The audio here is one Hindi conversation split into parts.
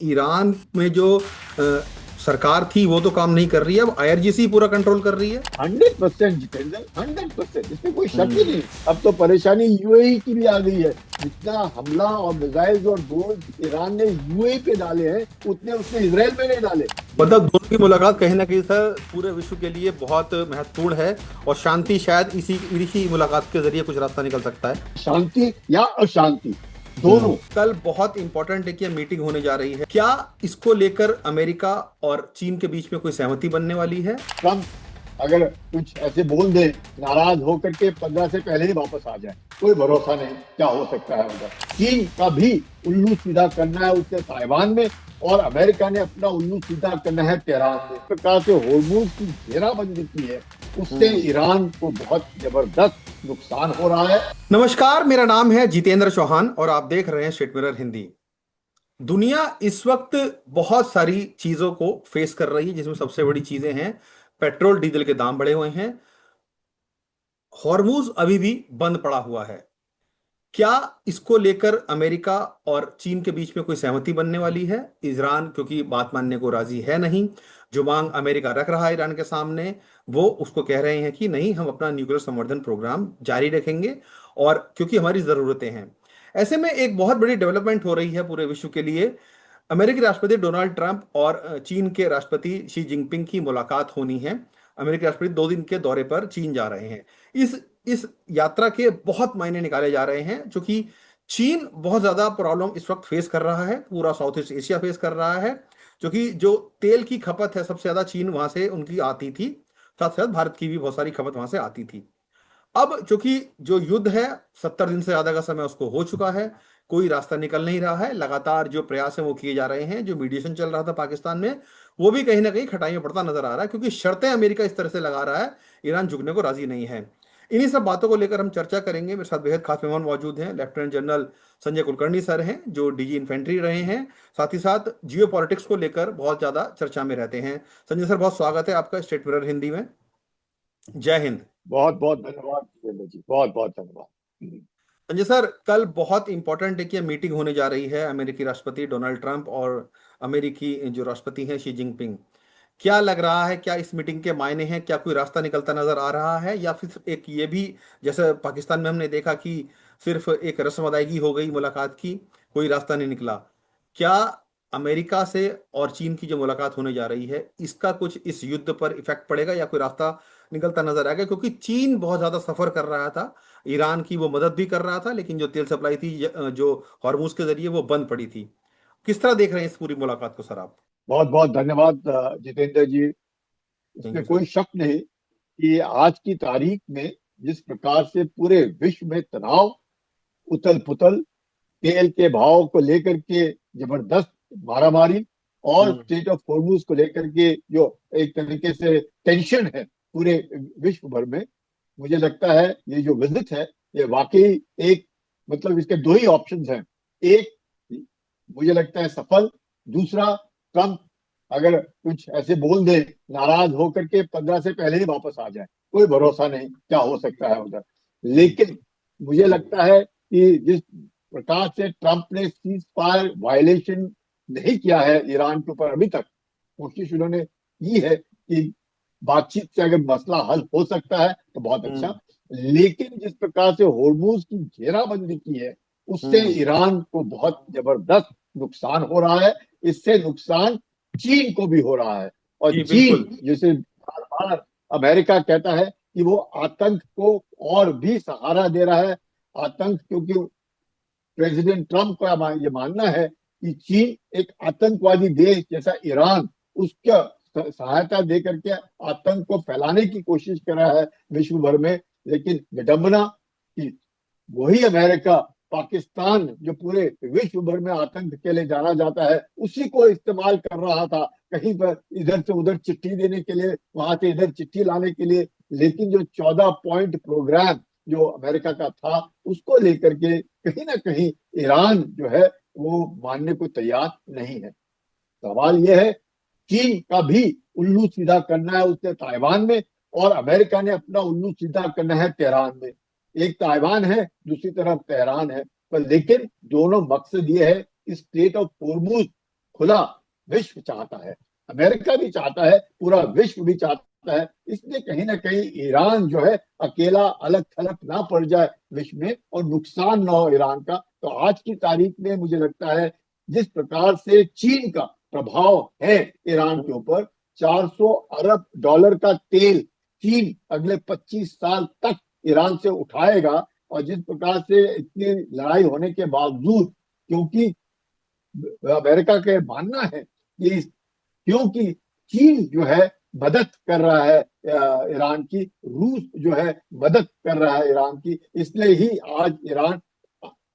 ईरान में जो सरकार थी वो तो काम नहीं कर रही है, अब आईआरजीसी पूरा कंट्रोल कर रही है। 100% जितेंद्र, 100%, इसमें कोई शक ही हम्म। नहीं। अब तो परेशानी यूएई की भी आ गई है। जितना हमला और मिसाइल्स और ड्रोन ईरान ने यूएई पे डाले हैं, उतने उसने इसराइल में नहीं डाले। मतलब दोनों की मुलाकात कहीं ना कहीं सर पूरे विश्व के लिए बहुत महत्वपूर्ण है, और शांति शायद इसी इसी मुलाकात के जरिए कुछ रास्ता निकल सकता है। शांति या अशांति, दोनों। कल बहुत इंपॉर्टेंट है कि मीटिंग होने जा रही है, क्या इसको लेकर अमेरिका और चीन के बीच में कोई सहमति बनने वाली है? ट्रम्प अगर कुछ ऐसे बोल दे, नाराज होकर के 15 से पहले ही वापस आ जाए, कोई भरोसा नहीं क्या हो सकता है उधर। चीन का भी उल्लू सीधा करना है उसने ताइवान में, और अमेरिका ने अपना उल्लू सीधा करना है तेहरान में। इस प्रकार से होर्मुज की घेराबंदी की है, उससे ईरान को बहुत जबरदस्त नुकसान हो रहा है। नमस्कार, मेरा नाम है जितेंद्र चौहान और आप देख रहे हैं स्टेट मिरर हिंदी। दुनिया इस वक्त बहुत सारी चीजों को फेस कर रही है, जिसमें सबसे बड़ी चीजें हैं पेट्रोल डीजल के दाम बढ़े हुए हैं, हॉर्मूज अभी भी बंद पड़ा हुआ है। क्या इसको लेकर अमेरिका और चीन के बीच में कोई सहमति बनने वाली है? ईरान क्योंकि बात मानने को राजी है नहीं। जो मांग अमेरिका रख रहा है ईरान के सामने, वो उसको कह रहे हैं कि नहीं, हम अपना न्यूक्लियर संवर्धन प्रोग्राम जारी रखेंगे, और क्योंकि हमारी जरूरतें हैं। ऐसे में एक बहुत बड़ी डेवलपमेंट हो रही है पूरे विश्व के लिए। अमेरिकी राष्ट्रपति डोनाल्ड ट्रंप और चीन के राष्ट्रपति शी जिनपिंग की मुलाकात होनी है। अमेरिकी राष्ट्रपति 2 दिन के दौरे पर चीन जा रहे हैं। इस यात्रा के बहुत मायने निकाले जा रहे हैं, क्योंकि चीन बहुत ज्यादा प्रॉब्लम इस वक्त फेस कर रहा है, पूरा साउथ ईस्ट एशिया फेस कर रहा है। क्योंकि जो तेल की खपत है सबसे ज्यादा चीन वहां से उनकी आती थी, साथ साथ भारत की भी बहुत सारी खपत वहां से आती थी। अब चूंकि जो युद्ध है 70 दिन से ज्यादा का समय उसको हो चुका है, कोई रास्ता निकल नहीं रहा है। लगातार जो प्रयास है वो किए जा रहे हैं। जो मीडिएशन चल रहा था पाकिस्तान में, वो भी कहीं ना कहीं खटाई में पड़ता नजर आ रहा है, क्योंकि शर्तें अमेरिका इस तरह से लगा रहा है, ईरान झुकने को राजी नहीं है। इन्हीं सब बातों को लेकर हम चर्चा करेंगे। मेरे साथ बेहद खास मेहमान मौजूद हैं। Lieutenant general Sanjay Kulkarni sir हैं, जो डीजी इन्फेंट्री रहे हैं, साथ ही साथ जियो पॉलिटिक्स को लेकर बहुत ज्यादा चर्चा में रहते हैं। संजय सर, बहुत स्वागत है आपका स्टेट मिरर हिंदी में। जय हिंद। बहुत बहुत धन्यवाद जितेंद्र जी, बहुत बहुत धन्यवाद। संजय सर, कल बहुत इंपॉर्टेंट है कि मीटिंग होने जा रही है अमेरिकी राष्ट्रपति डोनाल्ड ट्रंप और अमेरिकी जो राष्ट्रपति हैं शी जिनपिंग। क्या लग रहा है, क्या इस मीटिंग के मायने हैं? क्या कोई रास्ता निकलता नजर आ रहा है, या फिर एक ये भी, जैसे पाकिस्तान में हमने देखा कि सिर्फ एक रस्म अदायगी हो गई मुलाकात की, कोई रास्ता नहीं निकला? क्या अमेरिका से और चीन की जो मुलाकात होने जा रही है, इसका कुछ इस युद्ध पर इफेक्ट पड़ेगा, या कोई रास्ता निकलता नजर आएगा? क्योंकि चीन बहुत ज्यादा सफर कर रहा था, ईरान की वो मदद भी कर रहा था, लेकिन जो तेल सप्लाई थी जो हॉर्मूज के जरिए वो बंद पड़ी थी। किस तरह देख रहे हैं इस पूरी मुलाकात को सर आप? बहुत बहुत धन्यवाद जितेंद्र जी। थैंक इसमें यू सर। कोई शक नहीं कि आज की तारीख में जिस प्रकार से पूरे विश्व में तनाव, उथल पुथल, तेल के भाव को लेकर के जबरदस्त मारामारी, और हम्म। स्टेट ऑफ हॉर्मुज को लेकर के जो एक तरीके से टेंशन है पूरे विश्व भर में, मुझे लगता है ये जो विजिट है, ये वाकई एक, मतलब इसके दो ही ऑप्शंस हैं। एक, मुझे लगता है सफल। दूसरा, ट्रम्प अगर कुछ ऐसे बोल दे, नाराज होकर के 15 से पहले ही वापस आ जाए, कोई भरोसा नहीं क्या हो सकता है उधर। जी। लेकिन मुझे लगता है कि जिस प्रकार से ट्रंप ने सीज फायर वायलेशन नहीं किया है ईरान के ऊपर अभी तक, कोशिश उन्होंने की है कि बातचीत से अगर मसला हल हो सकता है तो बहुत अच्छा। हम्म। लेकिन जिस प्रकार से होर्मुज की घेराबंदी की है, उससे हम्म। ईरान को बहुत जबरदस्त नुकसान हो रहा है। इससे नुकसान चीन को भी हो रहा है। और जी चीन, बिल्कुल। जैसे बार बार अमेरिका कहता है कि वो आतंक को और भी सहारा दे रहा है, आतंक, क्योंकि प्रेसिडेंट ट्रंप का ये मानना है कि चीन एक आतंकवादी देश जैसा ईरान, उसका सहायता दे करके आतंक को फैलाने की कोशिश कर रहा है विश्व भर में। लेकिन विडंबना कि वही अमेरिका, पाकिस्तान जो पूरे विश्व भर में आतंक के लिए जाना जाता है, उसी को इस्तेमाल कर रहा था, कहीं पर इधर से उधर चिट्ठी देने के लिए, वहां से इधर चिट्ठी लाने के लिए। लेकिन जो 14 पॉइंट प्रोग्राम जो अमेरिका का था, उसको लेकर के कहीं ना कहीं ईरान जो है वो मानने को तैयार नहीं है। सवाल यह है, चीन का भी उल्लू सीधा करना है उसने ताइवान में, और अमेरिका ने अपना उल्लू सीधा करना है तेहरान में। एक ताइवान है, दूसरी तरफ तेहरान है, पर लेकिन दोनों मकसद ये है कि स्टेट ऑफ हॉर्मुज खुला विश्व चाहता है, अमेरिका भी चाहता है, पूरा विश्व भी चाहता है। इसलिए कहीं ना कहीं ईरान जो है अकेला अलग थलग ना पड़ जाए विश्व में और नुकसान ना हो ईरान का। तो आज की तारीख में मुझे लगता है जिस प्रकार से चीन का प्रभाव है ईरान के ऊपर, 400 अरब डॉलर का तेल चीन अगले 25 साल तक ईरान से उठाएगा। और जिस प्रकार से इतनी लड़ाई होने के बावजूद, क्योंकि अमेरिका का मानना है कि क्योंकि चीन जो है मदद कर रहा है ईरान की, रूस जो है मदद कर रहा है ईरान की, इसलिए ही आज ईरान,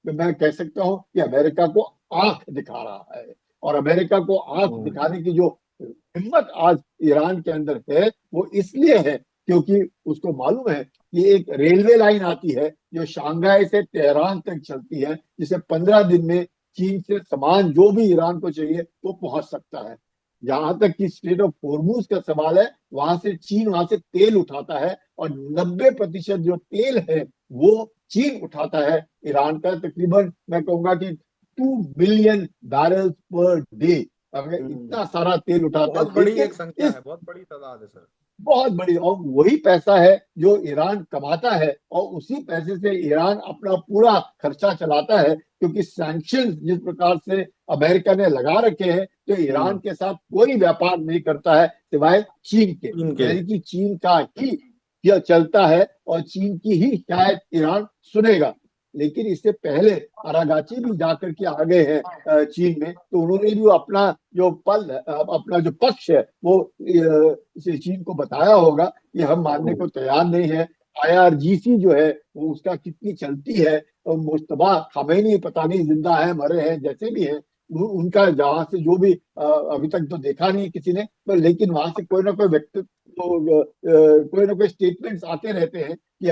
मैं कह सकता हूं कि अमेरिका को आंख दिखा रहा है। और अमेरिका को आंख हम्म। दिखाने की जो हिम्मत आज ईरान के अंदर है वो इसलिए है क्योंकि उसको मालूम है कि एक रेलवे लाइन आती है जो शांघाई से तेहरान तक चलती है, जिसे 15 दिन में चीन से सामान जो भी ईरान को चाहिए वो पहुंच सकता है। जहां तक कि स्ट्रेट ऑफ होर्मुज का सवाल है, वहां से चीन वहां से तेल उठाता है और 90% जो तेल है वो चीन उठाता है ईरान का। तकरीबन मैं कहूंगा कि 2 बिलियन बैरल्स पर डे, अगर हम्म। इतना सारा तेल उठाता है। बहुत बड़ी एक लेकिन संख्या इस है, बहुत बड़ी तादाद है सर। बहुत बड़ी, और वही पैसा है जो ईरान कमाता है और उसी पैसे से ईरान अपना पूरा खर्चा चलाता है। क्योंकि सैंक्शन जिस प्रकार से अमेरिका ने लगा रखे हैं, तो ईरान हम्म। के साथ कोई व्यापार नहीं करता है सिवाय चीन के। चीन के। यानी कि चीन का ही यह चलता है और चीन की ही शायद ईरान सुनेगा। लेकिन इससे पहले अरागाची भी जाकर के आ गए हैं चीन में, तो उन्होंने भी अपना जो अपना जो पक्ष है वो इसे चीन को बताया होगा कि हम मानने को तैयार नहीं है। आईआरजीसी जो है वो उसका कितनी चलती है, और मुश्तबा खामेनी पता नहीं जिंदा है मरे हैं जैसे भी हैं, उनका जहां से जो भी अभी तक तो देखा नहीं किसी ने, पर लेकिन वहां से कोई ना कोई व्यक्तित्व कोई ना कोई स्टेटमेंट्स आते रहते हैं कि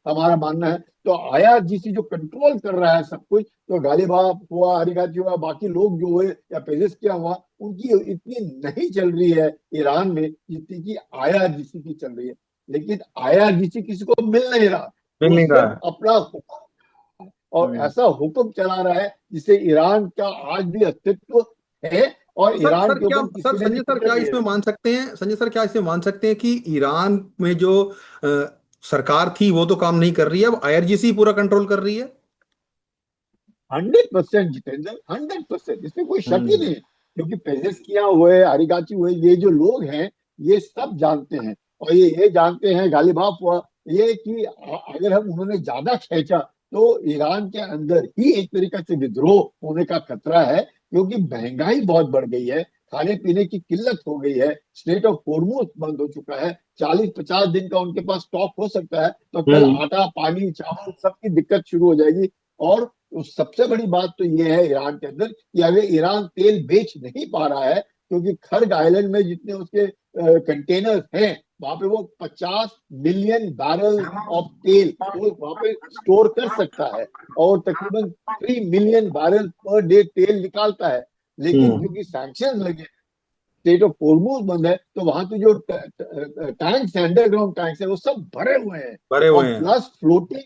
हमारा मानना है। तो आईआरजीसी जो कंट्रोल कर रहा है सब कुछ, तो गालिबाफ हुआ, अरिगाची हुआ, बाकी लोग जो हुए या पेजेस क्या हुआ, उनकी इतनी नहीं चल रही है ईरान में जितनी की आईआरजीसी की चल रही है। लेकिन आईआरजीसी किसी को मिल नहीं रहा, मिल वो नहीं रहा सिर्फ है। अपना और हम्म। ऐसा हुक्म चला रहा है जिससे ईरान का आज भी अस्तित्व है और तो सर ईरान सर के क्या, ऊपर सर किसी ने भी संजय सर पकड़ क्या नहीं इसमें है। मान सकते हैं, संजय सर क्या इसमें मान सकते हैं कि ईरान में जो सरकार थी वो तो काम नहीं कर रही है, अब आईआरजीसी पूरा कंट्रोल कर रही है? 100% जितेंद्र, 100%, इसमें कोई शक ही हम्म। नहीं है। क्योंकि पेजेस किया हुए, अरिगाची हुए, ये जो लोग हैं ये सब जानते हैं। और ये जानते हैं, गालिबाफ हुआ ये कि अगर हम उन्होंने ज्यादा खींचा तो ईरान के अंदर ही एक तरीके से विद्रोह होने का खतरा है। क्योंकि महंगाई बहुत बढ़ गई है, खाने पीने की किल्लत हो गई है, स्ट्रेट ऑफ होर्मुज बंद हो चुका है, 40-50 दिन का उनके पास स्टॉक हो सकता है, तो कल हम्म। आटा पानी चावल सबकी दिक्कत शुरू हो जाएगी। और तो सबसे बड़ी बात तो ये है ईरान के अंदर कि अगर ईरान तेल बेच नहीं पा रहा है, क्योंकि खर्ग आइलैंड में जितने उसके कंटेनर्स हैं वहां पे वो 50 मिलियन बैरल ऑफ तेल वो वहां पे स्टोर कर सकता है, और तकरीबन 3 मिलियन बैरल पर डे तेल निकालता है। लेकिन हम्म। क्योंकि सैंक्शन लगे, स्टेट ऑफ होर्मुज बंद है, तो वहां के जो टैंक्स है, अंडरग्राउंड टैंक्स है, वो सब भरे हुए हैं। भरे और हुए हैं। प्लस फ्लोटिंग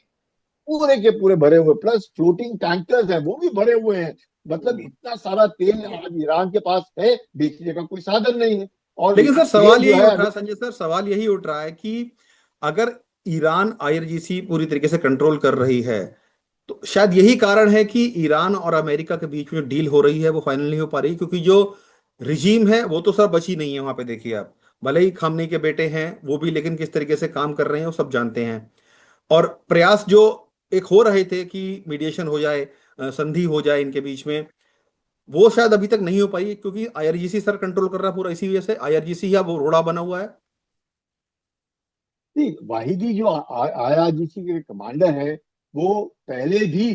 पूरे के पूरे भरे हुए, प्लस फ्लोटिंग टैंकर्स हैं वो भी भरे हुए हैं। मतलब हम्म। इतना सारा तेल आज ईरान के पास है, बेचने का कोई साधन नहीं है। और लेकिन सर तेल सवाल जो यही है उठ रहा अगर है, संजय सर सवाल यही उठ रहा है कि अगर ईरान आईआरजीसी पूरी तरीके से कंट्रोल कर रही है, तो शायद यही कारण है कि ईरान और अमेरिका के बीच में डील हो रही है वो फाइनल नहीं हो पा रही, क्योंकि जो रिजीम है वो तो सर बची नहीं है वहां पे। देखिए आप, भले ही खामनी के बेटे हैं वो भी, लेकिन किस तरीके से काम कर रहे हैं वो सब जानते हैं। और प्रयास जो एक हो रहे थे कि मीडिएशन हो जाए, संधि हो जाए इनके बीच में, वो शायद अभी तक नहीं हो पाई, क्योंकि आईआरजीसी सर कंट्रोल कर रहा है पूरा, इसी वजह से आईआरजीसी ही अब रोड़ा बना हुआ है। नहीं, वाहिदी जो आईआरजीसी के कमांडर है वो पहले भी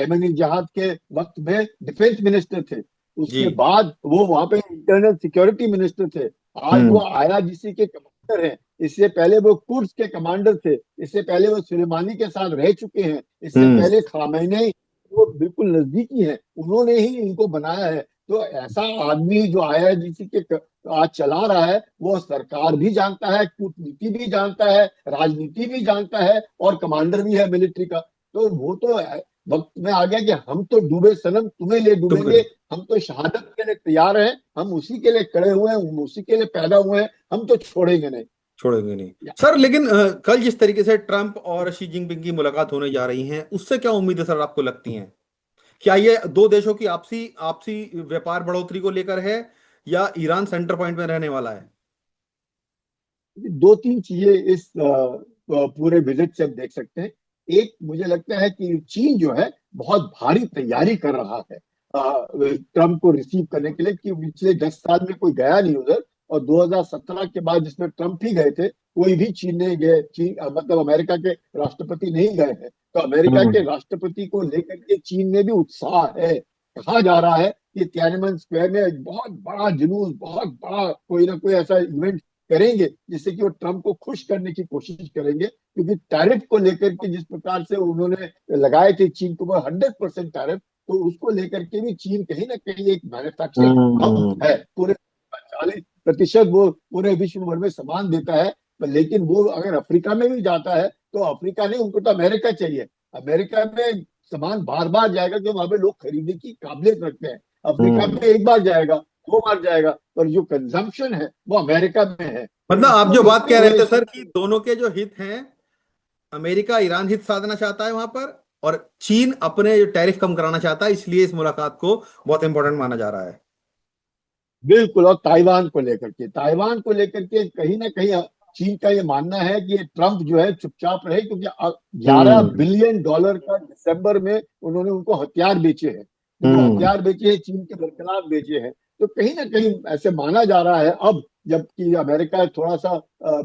एमन जहाद के वक्त में डिफेंस मिनिस्टर थे, जी। उसके बाद वो वहां पे इंटरनल सिक्योरिटी मिनिस्टर थे। आज वो हम्म। आईआरजीसी के कमांडर हैं। इससे पहले वो कुर्स के कमांडर थे, इससे पहले वो सुलेमानी के साथ रह चुके हैं, इससे हम्म। पहले खामेनी वो बिल्कुल नजदीकी हैं, उन्होंने ही इनको बनाया है। तो ऐसा आदमी जो आईआरजीसी के आज चला रहा है, वो सरकार भी जानता है, कूटनीति भी जानता है, राजनीति भी जानता है, और कमांडर भी है मिलिट्री का। तो वो तो वक्त में आ गया कि हम तो डूबे सनम तुम्हें ले तुम डूबेंगे, हम तो शहादत के लिए तैयार हैं, हम उसी के लिए खड़े हुए हैं, हम उसी के लिए पैदा हुए हैं, हम तो छोड़ेंगे नहीं। छोड़ेंगे नहीं। सर लेकिन कल जिस तरीके से ट्रम्प और शी जिनपिंग की मुलाकात होने जा रही है, उससे क्या उम्मीद है सर आपको लगती है? क्या ये दो देशों की आपसी आपसी व्यापार बढ़ोतरी को लेकर है, या ईरान सेंटर पॉइंट में रहने वाला है? दो तीन चीजें इस पूरे विजिट से हम देख सकते हैं। एक, मुझे लगता है कि चीन जो है बहुत भारी तैयारी कर रहा है ट्रम्प को रिसीव करने के लिए, कि पिछले 10 साल में कोई गया नहीं उधर, और 2017 के बाद जिसमें ट्रम्प ही गए थे, कोई भी चीन नहीं गए, चीन मतलब अमेरिका के राष्ट्रपति नहीं गए हैं। तो अमेरिका के हम्म। राष्ट्रपति को लेकर के चीन में भी उत्साह है। कहा जा रहा है कि तियाननमेन स्क्वायर में एक बहुत बड़ा जुलूस, बहुत बड़ा कोई ना कोई ऐसा इवेंट करेंगे जिससे कि वो ट्रम्प को खुश करने की कोशिश करेंगे, क्योंकि टैरिफ को लेकर के जिस प्रकार से उन्होंने लगाए थे चीन को 100% टैरिफ, तो उसको लेकर के भी चीन कहीं ना कहीं एक मैन्युफैक्चरिंग हब हम्म। है। पूरे 40% वो पूरे विश्व भर में सामान देता है। लेकिन वो अगर अफ्रीका में भी जाता है तो अफ्रीका नहीं, उनको तो अमेरिका चाहिए। अमेरिका में सामान बार बार जाएगा क्योंकि वहां पे लोग खरीदने की काबिलियत रखते हैं। अफ्रीका में हम्म। एक बार जाएगा, 2 बार जाएगा, पर जो कंजम्पशन है वो अमेरिका में है। तो मतलब आप इसको जो बात देखते कह रहे हुए थे सर कि दोनों के जो हित हैं, अमेरिका ईरान हित साधना चाहता है वहां पर, और चीन अपने जो टैरिफ कम कराना चाहता है, इसलिए इस मुलाकात को बहुत इंपॉर्टेंट माना जा रहा है। बिल्कुल। और ताइवान को लेकर के कहीं ना कहीं चीन का ये मानना है कि ट्रम्प जो है चुपचाप रहे, क्योंकि 11 बिलियन डॉलर का दिसंबर में उन्होंने उनको हथियार बेचे हैं। तो जो हम्म। हथियार बेचे हैं चीन के बरखिलाफ बेचे हैं। तो कहीं ना कहीं ऐसे माना जा रहा है अब, जबकि अमेरिका थोड़ा सा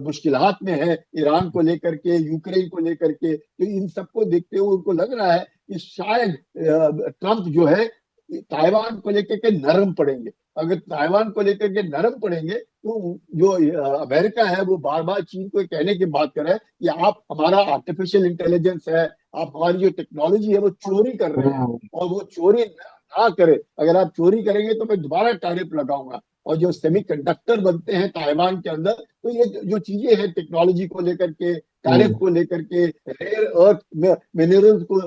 मुश्किलात में है ईरान को लेकर के, यूक्रेन को लेकर के, तो इन सबको देखते हुए उनको लग रहा है कि शायद ट्रम्प जो है ताइवान को लेकर के नरम पड़ेंगे। अगर ताइवान को लेकर के नरम पड़ेंगे तो जो अमेरिका है वो बार बार चीन को कहने की बात कर रहा है कि आप हमारा आर्टिफिशियल इंटेलिजेंस है, आप हमारी जो टेक्नोलॉजी है वो चोरी कर रहे हैं, हम्म। और वो चोरी ना करे। अगर आप चोरी करेंगे तो मैं दोबारा टैरिफ लगाऊंगा। और जो सेमीकंडक्टर बनते हैं ताइवान के अंदर, तो ये जो चीजें हैं टेक्नोलॉजी को लेकर के, टैरिफ हम्म। को लेकर के, रेयर अर्थ मिनरल्स को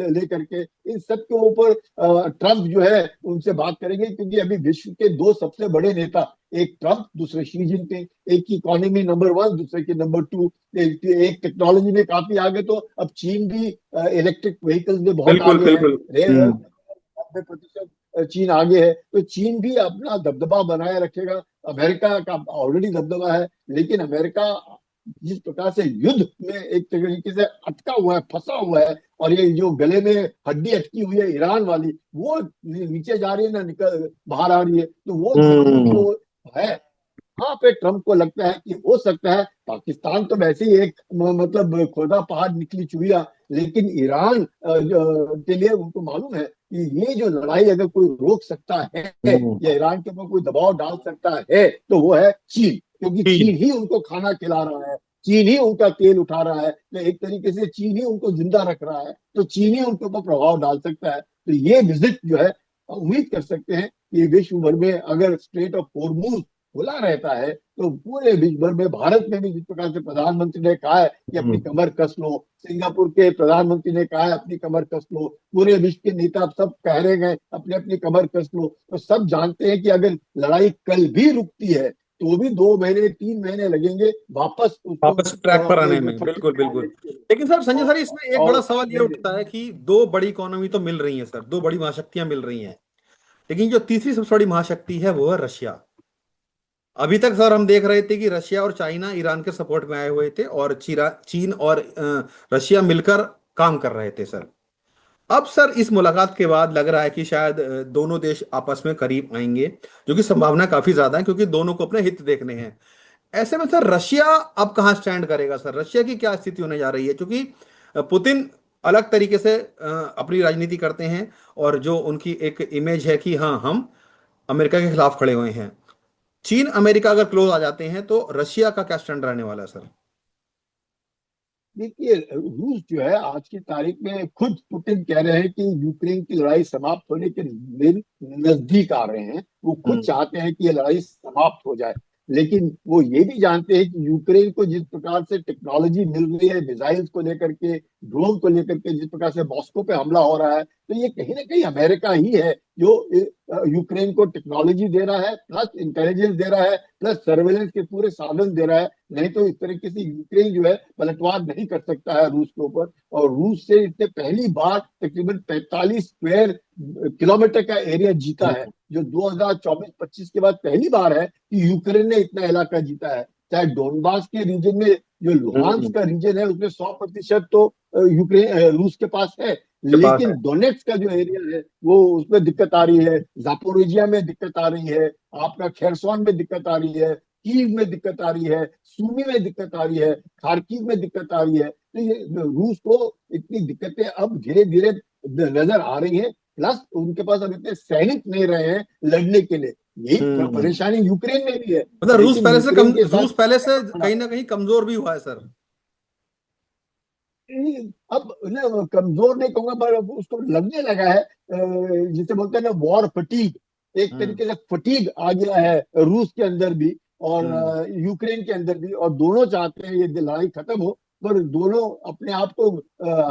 लेकर के, इन सब के ऊपर ट्रम्प जो है उनसे बात करेंगे, क्योंकि अभी विश्व के दो सबसे बड़े नेता, एक ट्रम्प, दूसरे शी जिनपिंग, एक की इकोनॉमी नंबर 1, दूसरे की नंबर 2, एक टेक्नोलॉजी में काफी आगे, तो अब चीन भी इलेक्ट्रिक व्हीकल्स में बहुत बिल्कुल आगे है। बिल्कुल। रेयर अर्थ हम्म। 90% चीन आगे है। तो चीन भी अपना दबदबा बनाए रखेगा। अमेरिका का ऑलरेडी दबदबा है, लेकिन अमेरिका जिस प्रकार से युद्ध में एक तरीके से अटका हुआ है, फंसा हुआ है, और ये जो गले में हड्डी अटकी हुई है ईरान वाली, वो नीचे जा रही है ना, निकल बाहर आ रही है, तो वो हम्म। जो है, वहां पे ट्रम्प को लगता है कि हो सकता है, पाकिस्तान तो वैसे ही एक मतलब खोदा पहाड़ निकली चुहिया, लेकिन ईरान के लिए उनको मालूम है कि ये जो लड़ाई अगर कोई रोक सकता है हम्म। या ईरान के ऊपर कोई दबाव डाल सकता है तो वो है चीन, क्योंकि चीन। चीन ही उनको खाना खिला रहा है, चीन ही उनका तेल उठा रहा है, तो एक तरीके से चीन ही उनको जिंदा रख रहा है, तो चीन ही उनके ऊपर प्रभाव डाल सकता है। तो ये विजिट जो है, उम्मीद कर सकते हैं कि विश्व भर में अगर स्ट्रेट ऑफ हॉर्मूज खुला रहता है तो पूरे विश्व भर में, भारत में भी जिस प्रकार से प्रधानमंत्री ने कहा है कि अपनी हम्म। कमर कस लो, सिंगापुर के प्रधानमंत्री ने कहा है अपनी कमर कस लो, पूरे विश्व के नेता सब कह रहे हैं अपनी अपनी कमर कस लो, तो सब जानते हैं कि अगर लड़ाई कल भी रुकती है तो भी 2 महीने 3 महीने लगेंगे वापस उसको वापस ट्रैक पर अपने आने जो में, फंडे बिल्कुल में बिल्कुल। आने के लिए। लेकिन सर संजय और सर, इसमें एक बड़ा और सवाल ये उठता है कि दो बड़ी इकोनॉमी तो मिल रही है सर, दो बड़ी महाशक्तियां मिल रही हैं, लेकिन जो तीसरी सबसे बड़ी महाशक्ति है वो है रशिया। अभी तक सर हम देख रहे थे कि रशिया और चाइना ईरान के सपोर्ट में आए हुए थे, और चीन और रशिया मिलकर काम कर रहे थे सर। अब सर इस मुलाकात के बाद लग रहा है कि शायद दोनों देश आपस में करीब आएंगे, जो कि संभावना काफी ज्यादा है, क्योंकि दोनों को अपने हित देखने हैं। ऐसे में सर रशिया अब कहाँ स्टैंड करेगा सर? रशिया की क्या स्थिति होने जा रही है? क्योंकि पुतिन अलग तरीके से अपनी राजनीति करते हैं, और जो उनकी एक इमेज है कि हाँ हम अमेरिका के खिलाफ खड़े हुए हैं। चीन अमेरिका अगर क्लोज आ जाते हैं तो रशिया का क्या स्टैंड रहने वाला है सर? देखिए, रूस जो है आज की तारीख में खुद पुतिन कह रहे हैं कि यूक्रेन की लड़ाई समाप्त होने के दिन नजदीक आ रहे हैं। वो खुद हम्म। चाहते हैं कि ये लड़ाई समाप्त हो जाए। लेकिन वो ये भी जानते हैं कि यूक्रेन को जिस प्रकार से टेक्नोलॉजी मिल रही है, मिसाइल्स को लेकर के, ड्रोन को लेकर के, जिस प्रकार से मॉस्को पे हमला हो रहा है, तो ये कहीं ना कहीं अमेरिका ही है जो यूक्रेन को टेक्नोलॉजी दे रहा है, प्लस इंटेलिजेंस दे रहा है, प्लस सर्वेलेंस के पूरे साधन दे रहा है। नहीं तो इस तरीके से यूक्रेन जो है पलटवार नहीं कर सकता है रूस के ऊपर। और रूस से इसने पहली बार तकरीबन 45 स्क्वायर किलोमीटर का एरिया जीता है, जो 2024-25 के बाद पहली बार है कि यूक्रेन ने इतना इलाका जीता है। चाहे डोनबास के रीजन में, जो लुहांस हम्म, का रीजन है, उसमें 100% तो यूक्रेन रूस के पास है। के पास लेकिन है। डोनेट्स का जो एरिया है वो, उसमें दिक्कत आ रही है, जापोरिजिया में दिक्कत आ रही है, आपका खेरसौन में दिक्कत आ रही है, कीव में दिक्कत आ रही है, सूमी में दिक्कत आ रही है, खार्किव में दिक्कत आ रही है। तो ये रूस को इतनी दिक्कतें अब धीरे धीरे नजर आ रही हैं। प्लस उनके पास अब इतने सैनिक नहीं रहे हैं लड़ने के लिए। यही हम्म, परेशानी यूक्रेन में भी है। मतलब लेकिन यूक्रेन के साथ रूस पहले से कहीं ना कहीं कमजोर भी हुआ है सर। अब ना कमजोर नहीं कहूंगा, पर अब उसको लगने लगा है, जिसे बोलते हैं ना वॉर फटीग। एक हम्म, तरीके से फटीग आ गया है रूस के अंदर भी और हम्म, यूक्रेन के अंदर भी। और दोनों चाहते हैं ये लड़ाई खत्म हो, पर दोनों अपने आप को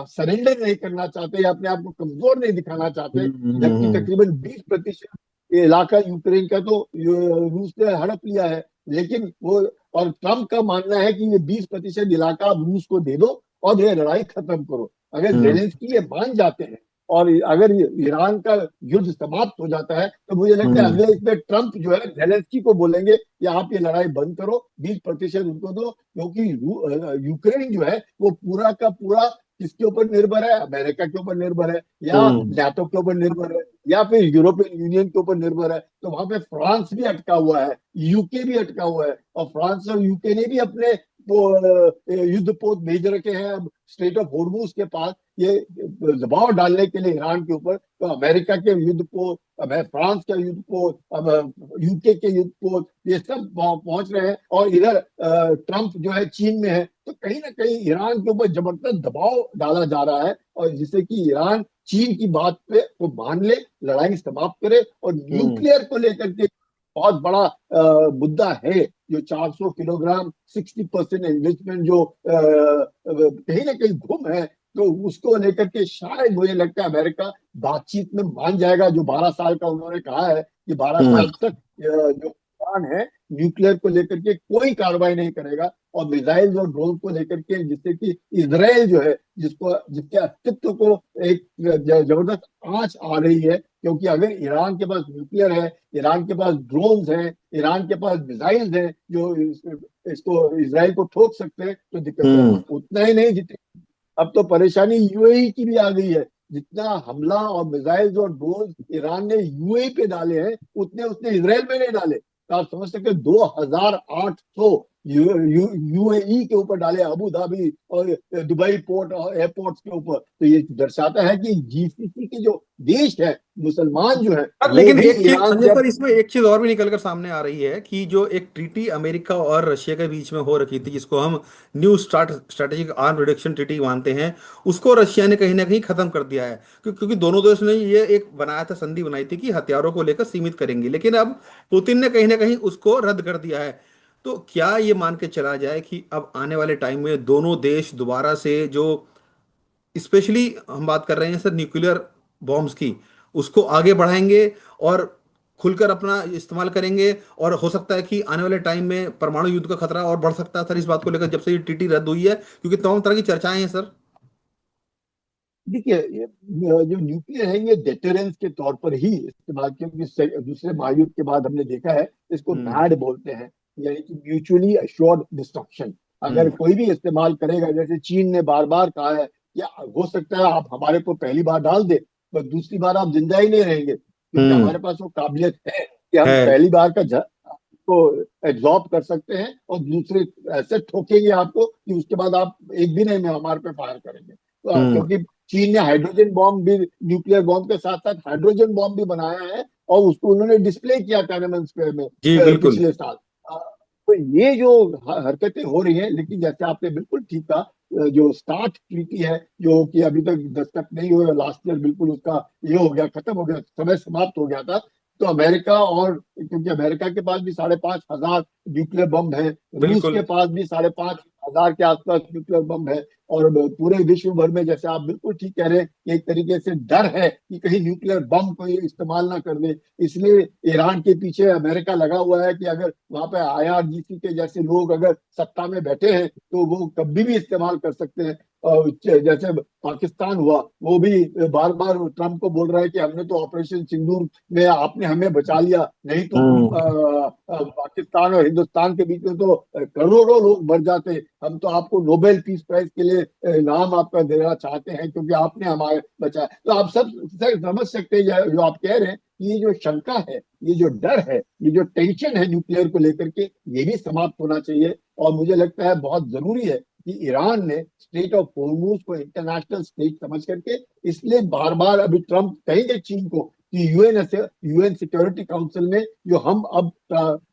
सरेंडर नहीं करना चाहते या अपने आप को कमजोर नहीं दिखाना चाहते। हम्म, जबकि तकरीबन 20% इलाका यूक्रेन का तो रूस ने हड़प लिया है। लेकिन वो, और ट्रम्प का मानना है कि ये 20% इलाका आप रूस को दे दो और ये लड़ाई खत्म करो। अगर हम्म, जेलेंस्की ये मान जाते हैं और अगर ईरान का युद्ध समाप्त हो जाता है, तो मुझे लगता है हम्म, अगले इसमें ट्रंप जो है जेलेंस्की को बोलेंगे कि आप ये लड़ाई बंद करो, 20% उनको दो। क्योंकि यूक्रेन जो है वो पूरा का पूरा किसके ऊपर निर्भर है? अमेरिका के ऊपर निर्भर है, या हम्म, नाटो के ऊपर निर्भर है, या फिर यूरोपियन यूनियन के ऊपर निर्भर है। तो वहां पे फ्रांस भी अटका हुआ है, यूके भी अटका हुआ है, और फ्रांस और यूके ने भी अपने वो युद्ध पोत भेज रखे हैं अब स्ट्रेट ऑफ हॉर्मूज के पास, ये दबाव डालने के लिए ईरान के ऊपर। तो अमेरिका के युद्ध पोत, अब है फ्रांस का युद्ध पोत, अब यूके के युद्ध पोत, ये सब पहुंच रहे हैं। और इधर ट्रंप जो है चीन में है, तो कहीं ना कहीं ईरान के ऊपर जबरदस्त दबाव डाला जा रहा है, और जिससे कि ईरान चीन की बात पे वो मान ले, लड़ाई समाप्त करे। और हम्म, न्यूक्लियर को लेकर के बहुत बड़ा मुद्दा है, जो 400 किलोग्राम 60% एनरिचमेंट जो कहीं ना कहीं गुम है, तो उसको लेकर के शायद मुझे लगता है अमेरिका बातचीत में मान जाएगा। जो 12 साल का उन्होंने कहा है कि 12 साल तक जो ईरान है न्यूक्लियर को लेकर के कोई कार्रवाई नहीं करेगा, और मिसाइल्स और ड्रोन को लेकर के, जिससे कि इसराइल जो है, जिसको जिसके अस्तित्व को एक जबरदस्त आंच आ रही है। क्योंकि अगर ईरान के पास न्यूक्लियर है, ईरान के पास ड्रोन्स हैं, ईरान के पास मिसाइल्स हैं जो इसको इसराइल को ठोक सकते हैं, तो दिक्कत है। हम्म, उतना ही नहीं, जितनी अब तो परेशानी यूएई की भी आ गई है। जितना हमला और मिसाइल्स और ड्रोन ईरान ने यूएई पे डाले हैं, उतने उसने इसराइल में नहीं डाले। तो आप समझ सकते 2800 यूएई के ऊपर डाले, अबू धाबी और दुबई पोर्ट और एयरपोर्ट्स के ऊपर। तो ये दर्शाता है कि जीसीसी के जो देश है, मुसलमान जो है, पर वो लेकिन भी एक चीज ईरान संजय से सर, इसमें एक चीज और भी निकल कर सामने आ रही है कि जो एक ट्रीटी अमेरिका और रशिया के बीच में हो रखी थी, जिसको हम new start strategic arm reduction treaty मानते हैं, उसको रशिया ने कहीं ना कहीं खत्म कर दिया है। क्योंकि दोनों देश ने ये एक बनाया था, संधि बनाई थी कि हथियारों को लेकर सीमित करेंगे, लेकिन अब पुतिन ने कहीं ना कहीं उसको रद्द कर दिया है। तो क्या ये मान के चला जाए कि अब आने वाले टाइम में दोनों देश दोबारा से जो, स्पेशली हम बात कर रहे हैं सर न्यूक्लियर बॉम्ब्स की, उसको आगे बढ़ाएंगे और खुलकर अपना इस्तेमाल करेंगे? और हो सकता है कि आने वाले टाइम में परमाणु युद्ध का खतरा और बढ़ सकता है सर, इस बात को लेकर, जब से ये टीटी रद्द हुई है, क्योंकि तमाम तरह की चर्चाएं हैं सर। देखिए, ये जो न्यूक्लियर है ये डेटरेंस के तौर पर ही इस्तेमाल, क्योंकि दूसरे महायुद्ध के बाद हमने देखा है इसको हम्म, मैड बोलते हैं, यानी कि म्यूचुअली अश्योर्ड डिस्ट्रक्शन। अगर हम्म, कोई भी इस्तेमाल करेगा, जैसे चीन ने बार बार कहा है कि हो सकता है आप हमारे को पहली बार डाल दे, पर दूसरी बार आप जिंदा ही नहीं रहेंगे, क्योंकि हम्म, हमारे पास वो काबिलियत है कि हम है, पहली बार का को एब्जॉर्ब कर सकते हैं, और दूसरे ऐसे ठोकेंगे आपको कि उसके बाद आप एक भी नहीं में हमारे पे फायर करेंगे। तो हम्म, क्योंकि चीन ने हाइड्रोजन बॉम्ब भी, न्यूक्लियर बॉम्ब के साथ साथ हाइड्रोजन बॉम्ब भी बनाया है, और उसको उन्होंने डिस्प्ले किया टाइनमन स्क्वायर में जी बिल्कुल। पिछले साल। तो ये जो हरकतें हो रही हैं, लेकिन जैसे आपने बिल्कुल ठीक कहा, जो स्टार्ट ट्रीटी है जो कि अभी तक दस्तक नहीं हुए, लास्ट ईयर बिल्कुल उसका ये हो गया, खत्म हो गया, समय समाप्त हो गया था। तो अमेरिका, और क्योंकि अमेरिका के पास भी 5,500 न्यूक्लियर बम है, रूस बिल्कुल। के पास भी 5,500 के आसपास न्यूक्लियर बम है, और पूरे विश्व भर में, जैसे आप बिल्कुल ठीक कह रहे हैं, कि एक तरीके से डर है कि कहीं न्यूक्लियर बम को ये इस्तेमाल ना कर दे। इसलिए ईरान के पीछे अमेरिका लगा हुआ है कि अगर वहां पे IRGC के जैसे लोग अगर सत्ता में बैठे हैं तो वो कभी भी इस्तेमाल कर सकते हैं। और जैसे पाकिस्तान हुआ, वो भी बार बार ट्रम्प को बोल रहा है कि हमने तो ऑपरेशन सिंदूर में आपने हमें बचा लिया, नहीं तो हम्म। पाकिस्तान और हिंदुस्तान के बीच में तो करोड़ों लोग मर जाते। हम तो आपको नोबेल पीस प्राइज के लिए नाम आपका देना चाहते हैं क्योंकि आपने हमारे बचाया। तो आप सब समझ सकते हैं जो आप कह रहे हैं, ये जो शंका है, ये जो डर है, ये जो टेंशन है न्यूक्लियर को लेकर के, ये भी समाप्त होना चाहिए। और मुझे लगता है बहुत जरूरी है कि ईरान ने स्टेट ऑफ होर्मुज को इंटरनेशनल स्टेट समझ करके, इसलिए बार बार अभी ट्रम्प कहेंगे चीन को कि यूएन सिक्योरिटी काउंसिल में जो हम अब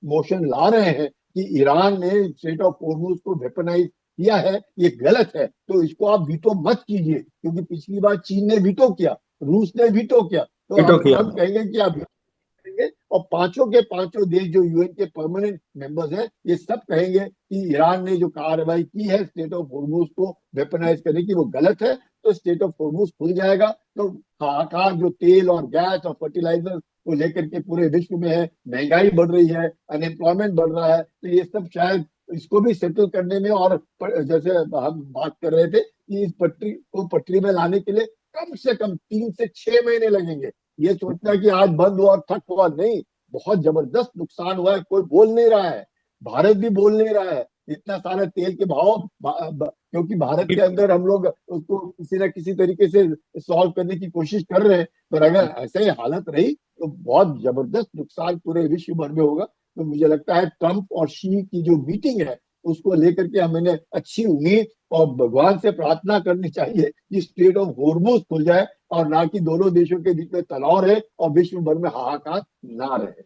मोशन ला रहे हैं कि ईरान ने स्टेट ऑफ होर्मुज को वेपनाइज किया है, ये गलत है, तो इसको आप वीटो मत कीजिए, क्योंकि पिछली बार चीन ने वीटो किया, रूस ने वीटो किया, तो वीटो अब किया। ट्रम्प कहेंगे कि आप करेंगे। और पांचों के पांचों देश जो यूएन के परमानेंट मेंबर्स हैं, ये सब कहेंगे कि ईरान ने जो कार्रवाई की है स्टेट ऑफ होर्मुज को वेपनाइज करने की, वो गलत है। तो स्टेट ऑफ होर्मुज खुल जाएगा तो हाहाकार जो तेल और गैस और फर्टिलाइजर को लेकर के पूरे विश्व में है, महंगाई बढ़ रही है, अनएम्प्लॉयमेंट बढ़ रहा है, तो ये सब शायद इसको भी सेटल करने में, और जैसे हम बात कर रहे थे कि इस पटरी को पटरी में लाने के लिए कम से कम 3 से 6 महीने लगेंगे। ये सोचना कि आज बंद हुआ और ठप हुआ, नहीं, बहुत जबरदस्त नुकसान हुआ है, कोई बोल नहीं रहा है, भारत भी बोल नहीं रहा है। इतना सारे तेल के भाव क्योंकि भारत के बिल्कुल। अंदर हम लोग उसको किसी न किसी तरीके से सॉल्व करने की कोशिश कर रहे हैं, पर अगर ऐसे ही हालत रही तो बहुत जबरदस्त नुकसान पूरे विश्व भर में होगा। तो मुझे लगता है ट्रम्प और शी की जो मीटिंग है, उसको लेकर के हमें अच्छी उम्मीद और भगवान से प्रार्थना करनी चाहिए कि स्टेट ऑफ होर्मुज खुल जाए, और ना कि दोनों देशों के बीच में तनाव रहे और विश्व भर में हाहाकार ना रहे। जी।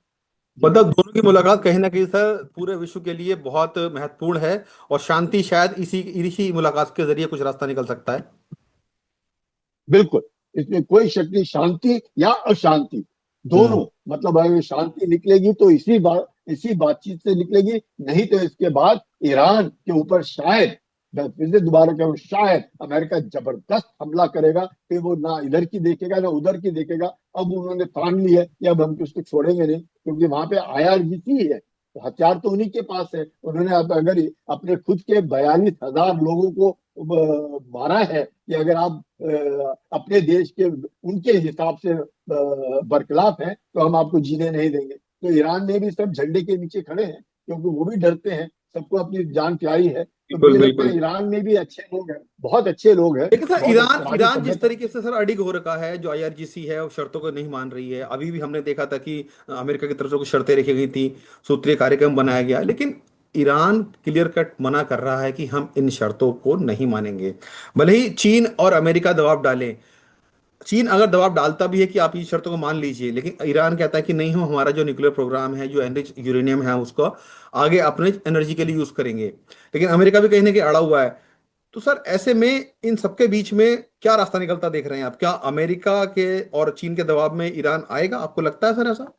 मतलब दोनों की मुलाकात कहीं ना कहीं सर पूरे विश्व के लिए बहुत महत्वपूर्ण है, और शांति शायद इसी इसी मुलाकात के जरिए कुछ रास्ता निकल सकता है। बिल्कुल, इसमें कोई शक नहीं, शांति या अशांति हम्म। दोनों, मतलब अगर शांति निकलेगी तो इसी बातचीत से निकलेगी, नहीं तो इसके बाद ईरान के ऊपर शायद, मैं फिर से दोबारा कहूँ, शायद अमेरिका जबरदस्त हमला करेगा, फिर वो ना इधर की देखेगा ना उधर की देखेगा। अब उन्होंने ठान ली है कि अब हम उसको छोड़ेंगे नहीं, क्योंकि वहां पे IRGC है, तो हथियार तो उन्हीं के पास है। उन्होंने अब अगर अपने खुद के 42,000 लोगों को मारा है कि अगर आप अपने देश के उनके हिसाब से बरखिलाफ हैं तो हम आपको जीने नहीं देंगे। तो ईरान में भी सब झंडे के नीचे खड़े हैं, क्योंकि वो भी डरते हैं, सबको अपनी जान प्यारी है। तो बिल्कुल मुझे लगता बिल्कुल। है ईरान में भी अच्छे लोग हैं, बहुत अच्छे लोग हैं, लेकिन सर बहुत ईरान आगे ईरान बढ़ने जिस का। तरीके से सर अडिग हो रखा है, जो IRGC है, वो शर्तों को नहीं मान रही है। अभी भी हमने देखा था कि अमेरिका की तरफ से कुछ शर्तें रखी गई थी, सूत्रीय कार्यक्रम बनाया गया, लेकिन ईरान क्लियर कट मना कर रहा है कि हम इन शर्तों को नहीं मानेंगे। भले ही चीन और अमेरिका दबाव डालें, चीन अगर दबाव डालता भी है कि आप ये शर्तों को मान लीजिए, लेकिन ईरान कहता है कि नहीं, हम हमारा जो न्यूक्लियर प्रोग्राम है, जो एनरिच यूरेनियम है, उसको आगे अपने एनर्जी के लिए यूज करेंगे। लेकिन अमेरिका भी कहीं ना कहीं अड़ा हुआ है। तो सर ऐसे में इन सबके बीच में क्या रास्ता निकलता देख रहे हैं आप? क्या अमेरिका के और चीन के दबाव में ईरान आएगा? आपको लगता है सर ऐसा?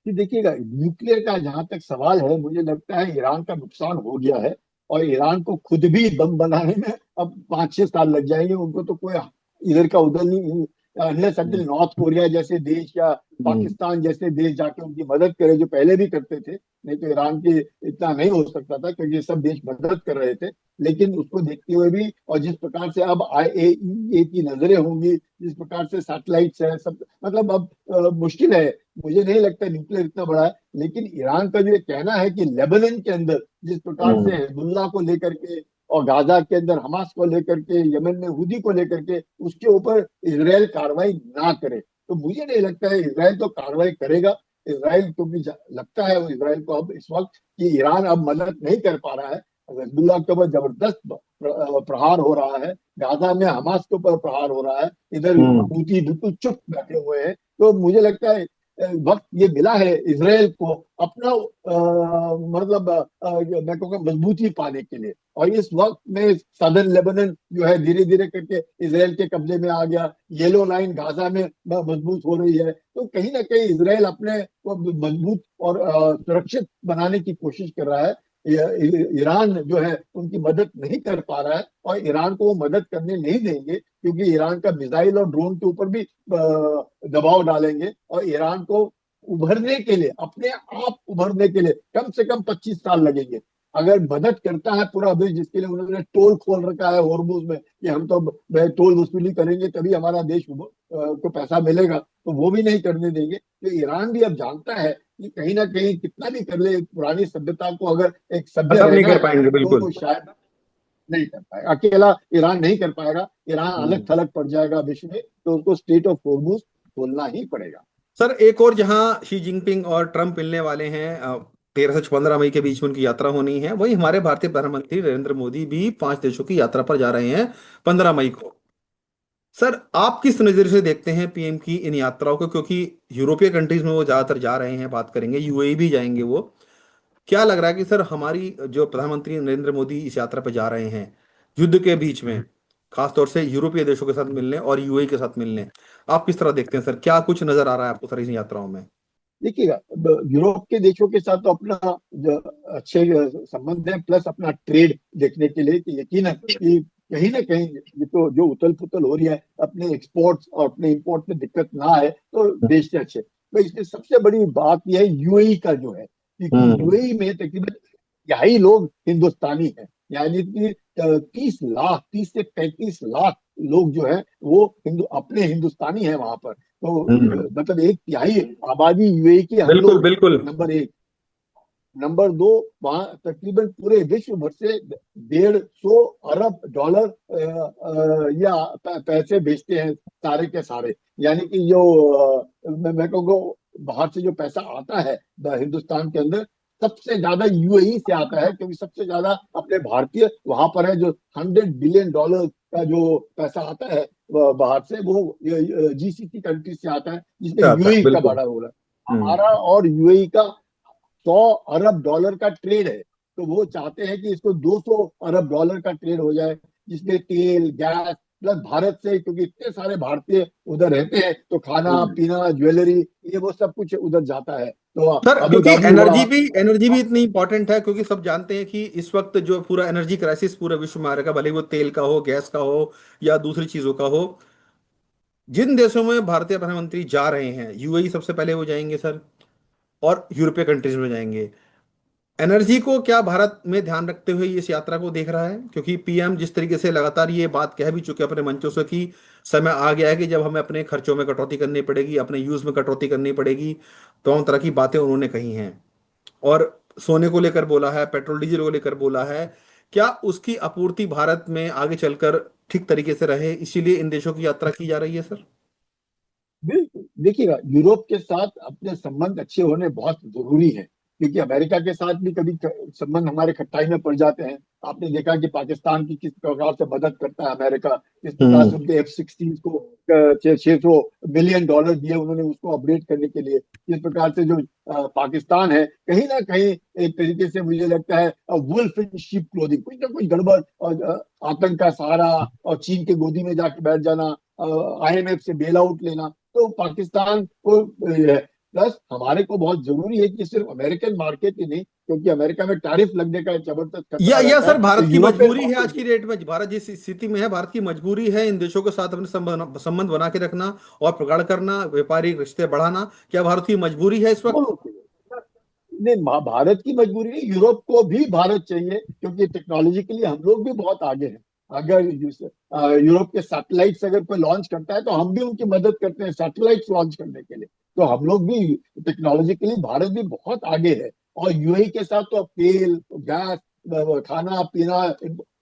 कि देखिएगा, न्यूक्लियर का जहां तक सवाल है, मुझे लगता है ईरान का नुकसान हो गया है, और ईरान को खुद भी बम बनाने में अब 5-6 साल लग जाएंगे। उनको तो कोई इधर का उधर नहीं, अनलेस अनटिल हम्म। नॉर्थ कोरिया जैसे देश या हम्म। पाकिस्तान जैसे देश जाके उनकी मदद करे, जो पहले भी करते थे। नहीं तो ईरान की इतना नहीं हो सकता था, क्योंकि ये सब देश मदद कर रहे थे। लेकिन उसको देखते हुए भी, और जिस प्रकार से अब IAEA की नजरें होंगी, जिस प्रकार से सैटेलाइट्स है सब, मतलब अब मुश्किल है। मुझे नहीं लगता न्यूक्लियर इतना बड़ा है। लेकिन ईरान का जो ये कहना है कि लेबनान के अंदर जिस प्रकार से हम्म। हिजबुल्लाह को लेकर के, और गाजा के अंदर हमास को लेकर के, यमन में हुदी को लेकर के, उसके ऊपर इसराइल कार्रवाई ना करे, तो मुझे नहीं लगता है इसराइल तो कार्रवाई करेगा। इसराइल, क्योंकि लगता है वो इसराइल को अब इस वक्त कि ईरान अब मदद नहीं कर पा रहा है, हिजबुल्लाह के ऊपर जबरदस्त प्रहार हो रहा है, गाजा में हमास के ऊपर प्रहार हो रहा है, इधर हम्म। हूती बिल्कुल चुप बैठे हुए हैं। तो मुझे लगता है वक्त ये मिला है इसराइल को अपना मतलब मैं कहूँगा मजबूती पाने के लिए। और इस वक्त में सदर्न लेबनान जो है धीरे धीरे करके इसराइल के कब्जे में आ गया, येलो लाइन गाजा में मजबूत हो रही है, तो कहीं ना कहीं इसराइल अपने को मजबूत और सुरक्षित बनाने की कोशिश कर रहा है। ईरान जो है उनकी मदद नहीं कर पा रहा है, और ईरान को वो मदद करने नहीं देंगे, क्योंकि ईरान का मिसाइल और ड्रोन के ऊपर भी दबाव डालेंगे, और ईरान को उभरने के लिए, अपने आप उभरने के लिए कम से कम 25 साल लगेंगे। अगर मदद करता है पूरा देश, जिसके लिए उन्होंने टोल खोल रखा है हॉर्मुज में कि हम तो टोल वसूली करेंगे तभी हमारा देश को पैसा मिलेगा, तो वो भी नहीं करने देंगे। तो ईरान भी अब जानता है कि कहीं ना कहीं कितना भी कर ले, पुरानी सभ्यता को अगर एक सभ्य खत्म नहीं रहना कर है पाएंगे, तो बिल्कुल। वो शायद नहीं कर पाएगा, अकेला ईरान नहीं कर पाएगा। ईरान अलग हम्म। थलग पड़ जाएगा विश्व में, तो उसको स्टेट ऑफ हॉर्मुज खोलना ही पड़ेगा। सर एक और, जहां शी जिनपिंग और ट्रम्प मिलने वाले हैं, 13 से 15 मई के बीच में उनकी यात्रा होनी है, वही हमारे भारतीय प्रधानमंत्री नरेंद्र मोदी भी 5 देशों की यात्रा पर जा रहे हैं 15 मई को। सर आप किस नज़र से देखते हैं पीएम की इन यात्राओं को, क्योंकि यूरोपीय कंट्रीज में वो ज्यादातर जा रहे हैं, बात करेंगे यूएई भी जाएंगे वो। क्या लग रहा है कि सर हमारी जो प्रधानमंत्री नरेंद्र मोदी इस यात्रा पर जा रहे हैं युद्ध के बीच में, खासतौर से यूरोपीय देशों के साथ मिलने और यूएई के साथ मिलने, आप किस तरह देखते हैं सर? क्या कुछ नजर आ रहा है आपको सर इन यात्राओं में? देखिएगा, यूरोप के देशों के साथ तो अपना जो अच्छे संबंध है, प्लस अपना ट्रेड देखने के लिए कि यकीनन कि कहीं ना कहीं ये तो जो उथल पुथल हो रही है, अपने एक्सपोर्ट्स और अपने इंपोर्ट में दिक्कत ना आए, तो देश से अच्छे। तो इसमें सबसे बड़ी बात यह है यूएई का जो है, क्योंकि हम्म। यूएई में तकरीबन यही लोग हिंदुस्तानी हैं, यानी कि 30 लाख, 30 से 35 लाख लोग जो है वो अपने हिंदुस्तानी हैं वहां पर। तो हम्म। मतलब एक तिहाई आबादी यूएई की हम बिल्कुल लोग बिल्कुल। नंबर एक। नंबर दो, वहां तकरीबन पूरे विश्व भर से 150 अरब डॉलर या पैसे भेजते हैं सारे के सारे। यानी कि जो मैं कहूँगा बाहर से जो पैसा आता है हिंदुस्तान के अंदर, सबसे ज्यादा यूएई से आता है, क्योंकि सबसे ज्यादा अपने भारतीय वहां पर है। जो 100 बिलियन डॉलर का जो पैसा आता है बाहर से, वो जीसीसी कंट्री से आता है, जिसमें क्या आता है, यूएई का बिल्कुल। बड़ा रोल है। हम्म। हमारा और यूएई का 100 अरब डॉलर का ट्रेड है, तो वो चाहते हैं कि इसको 200 अरब डॉलर का ट्रेड हो जाए, जिसमें तेल गैस प्लस भारत से, क्योंकि इतने सारे भारतीय उधर रहते हैं, तो खाना हम्म। पीना ज्वेलरी ये वो सब कुछ उधर जाता है। तो सर अबू क्योंकि धाबी हुआ। एनर्जी भी इतनी इंपॉर्टेंट है, क्योंकि सब जानते हैं कि इस वक्त जो पूरा एनर्जी क्राइसिस पूरे विश्व में आ रहा है, भले वो तेल का हो, गैस का हो, या दूसरी चीजों का हो। जिन देशों में भारतीय प्रधानमंत्री जा रहे हैं, यूएई सबसे पहले वो जाएंगे सर, और यूरोपीय कंट्रीज में जाएंगे। एनर्जी को क्या भारत में ध्यान रखते हुए इस यात्रा को देख रहा है? क्योंकि पीएम जिस तरीके से लगातार ये बात कह भी चुके हैं अपने मंचों से कि समय आ गया है कि जब हमें अपने खर्चों में कटौती करनी पड़ेगी, अपने यूज में कटौती करनी पड़ेगी, तमाम तरह की बातें उन्होंने कही हैं। और सोने को लेकर बोला है, पेट्रोल डीजल को लेकर बोला है। क्या उसकी आपूर्ति भारत में आगे चलकर ठीक तरीके से रहे, इसीलिए इन देशों की यात्रा की जा रही है सर? बिल्कुल, देखिएगा, यूरोप के साथ अपने संबंध अच्छे होने बहुत जरूरी है, क्योंकि अमेरिका के साथ भी कभी संबंध हमारे खट्टाई में पड़ जाते हैं। आपने देखा कि पाकिस्तान की किस प्रकार से मदद करता है अमेरिका, किस प्रकार हम्म। से उनके F-16 को 600 मिलियन डॉलर दिए उन्होंने उसको अपग्रेड करने के लिए। किस प्रकार से जो पाकिस्तान है, कहीं ना कहीं एक तरीके से मुझे लगता है वुल्फ इन शीप क्लोथिंग, कुछ ना कुछ गड़बड़, और आतंक का सहारा, और चीन के गोदी में जाके बैठ जाना, IMF से बेल आउट लेना, तो पाकिस्तान को प्लस हमारे को बहुत जरूरी है कि सिर्फ अमेरिकन मार्केट ही नहीं, क्योंकि अमेरिका में टैरिफ लगने का एक जबरदस्त खतरा या रहता है, सर तो भारत की यूरोपियन मजबूरी है मार्केट आज की भी। डेट में, भारत जिस स्थिति में है, भारत की मजबूरी है इन देशों के साथ अपने संबंध बना के रखना और प्रगाढ़ करना, व्यापारिक रिश्ते बढ़ाना। क्या भारत की मजबूरी है इस वक्त? दोनों के लिए। नहीं, भारत की मजबूरी नहीं, यूरोप को भी भारत चाहिए, क्योंकि टेक्नोलॉजिकली हम लोग भी बहुत आगे हैं। अगर यूरोप के सैटेलाइट्स अगर कोई लॉन्च करता है, तो हम भी उनकी मदद करते हैं सैटेलाइट्स लॉन्च करने के लिए। तो हम लोग भी टेक्नोलॉजिकली, भारत भी बहुत आगे है। और यूएई के साथ तो अब तेल गैस, खाना पीना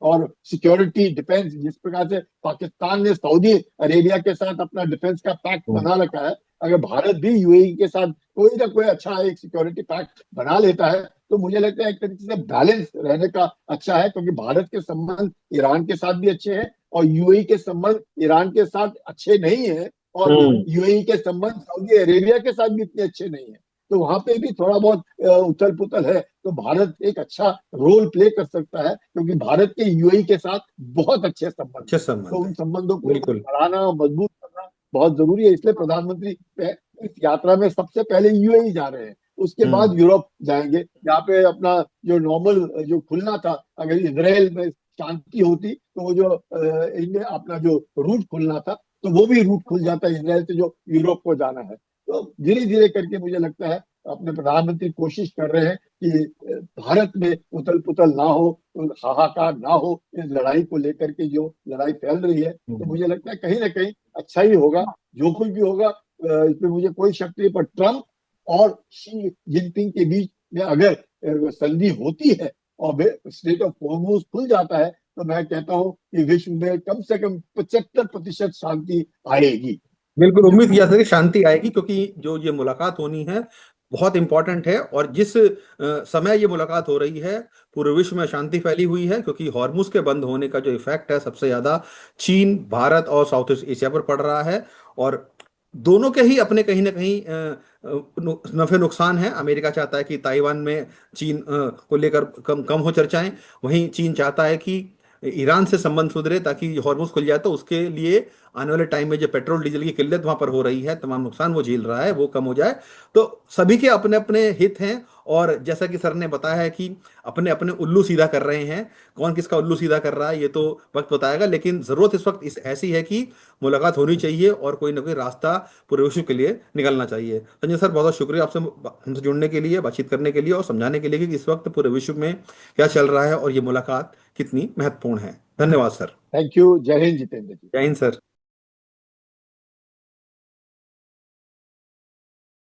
और सिक्योरिटी डिफेंस, जिस प्रकार से पाकिस्तान ने सऊदी अरेबिया के साथ अपना डिफेंस का पैक्ट बना रखा है, अगर भारत भी यूएई के साथ कोई ना कोई अच्छा एक सिक्योरिटी पैक्ट बना लेता है, तो मुझे लगता है एक तरीके से बैलेंस रहने का अच्छा है, क्योंकि भारत के संबंध ईरान के साथ भी अच्छे हैं, और यूएई के संबंध ईरान के साथ अच्छे नहीं है, और हम्म। यूएई के संबंध सऊदी अरेबिया के साथ भी इतने अच्छे नहीं है। तो वहां पे भी थोड़ा बहुत उथल पुथल है। तो भारत एक अच्छा रोल प्ले कर सकता है, क्योंकि भारत के यूएई के साथ बहुत अच्छे संबंध अच्छे है। तो संबंध है। उन संबंधों को बिल्कुल। बढ़ाना, मजबूत करना बहुत जरूरी है। इसलिए प्रधानमंत्री इस यात्रा में सबसे पहले यूएई जा रहे हैं, उसके हम्म। बाद यूरोप जाएंगे। यहाँ पे अपना जो नॉर्मल जो खुलना था, अगर इसराइल में शांति होती तो वो जो इंडिया अपना जो रूट खुलना था, तो वो भी रूट खुल जाता है इसराइल से जो यूरोप को जाना है। तो धीरे धीरे करके मुझे लगता है अपने प्रधानमंत्री कोशिश कर रहे हैं कि भारत में उथल पुथल ना हो, हाहाकार ना हो इस लड़ाई को लेकर के। जो लड़ाई फैल रही है, तो हम्म। मुझे लगता है कहीं ना कहीं अच्छा ही होगा। जो कुछ भी होगा इसमें मुझे कोई शक नहीं। पर ट्रम्प और शी जिनपिंग के बीच में अगर संधि होती है और स्टेट ऑफ हॉर्मुज खुल जाता है, तो मैं कहता हूं कि विश्व में कम से कम 75% शांति आएगी। बिल्कुल उम्मीद की जा सकती है शांति आएगी, क्योंकि जो ये मुलाकात होनी है बहुत इंपॉर्टेंट है। और जिस समय ये मुलाकात हो रही है, पूरे विश्व में शांति फैली हुई है, क्योंकि हॉर्मुज के बंद होने का जो इफेक्ट है सबसे ज्यादा चीन, भारत और साउथ ईस्ट एशिया पर पड़ रहा है। और दोनों के ही अपने कहीं ना कहीं नफे नुकसान है। अमेरिका चाहता है कि ताइवान में चीन को लेकर कम कम हो चर्चाएं। वहीं चीन चाहता है कि ईरान से संबंध सुधरे, ताकि हॉर्मुज खुल जाए तो उसके लिए आने वाले टाइम में जो पेट्रोल डीजल की किल्लत वहां पर हो रही है, तमाम नुकसान वो झेल रहा है, वो कम हो जाए। तो सभी के अपने अपने हित हैं। और जैसा कि सर ने बताया है कि अपने अपने उल्लू सीधा कर रहे हैं। कौन किसका उल्लू सीधा कर रहा है ये तो वक्त बताएगा, लेकिन जरूरत इस वक्त इस ऐसी है कि मुलाकात होनी चाहिए और कोई ना कोई रास्ता पूरे विश्व के लिए निकलना चाहिए। संजय सर, बहुत बहुत शुक्रिया आपसे हमसे जुड़ने के लिए, बातचीत करने के लिए और समझाने के लिए कि इस वक्त पूरे विश्व में क्या चल रहा है और ये मुलाकात कितनी महत्वपूर्ण है। धन्यवाद सर। Thank you. जय हिंद जितेंद्र जी। जय हिंद सर।